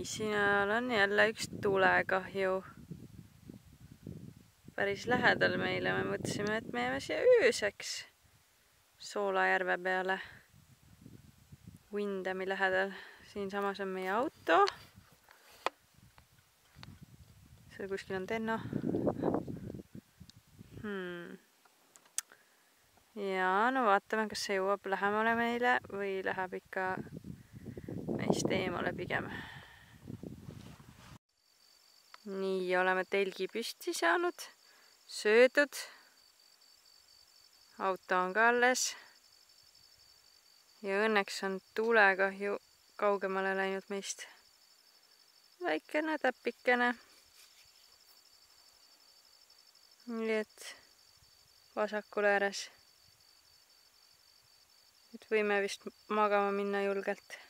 Nii, siin on jälle üks tulekahju. Päris lähedal meile. Me mõtlesime, et me jääme siia ööseks Soolajärve peale. Windhami lähedal. Siin samas on meie auto. Seal kuskil on Tenno. Ja no vaatame, kas see jõuab lähemale meile või läheb ikka meist eemale pigem. Nii, oleme telgi püsti saanud, söödud. Auto on ka alles. Ja õnneks on tulekahju kaugemale läinud meist. Väikene täpikene. Nii et vasakul ääres. Et võime vist magama minna julgelt.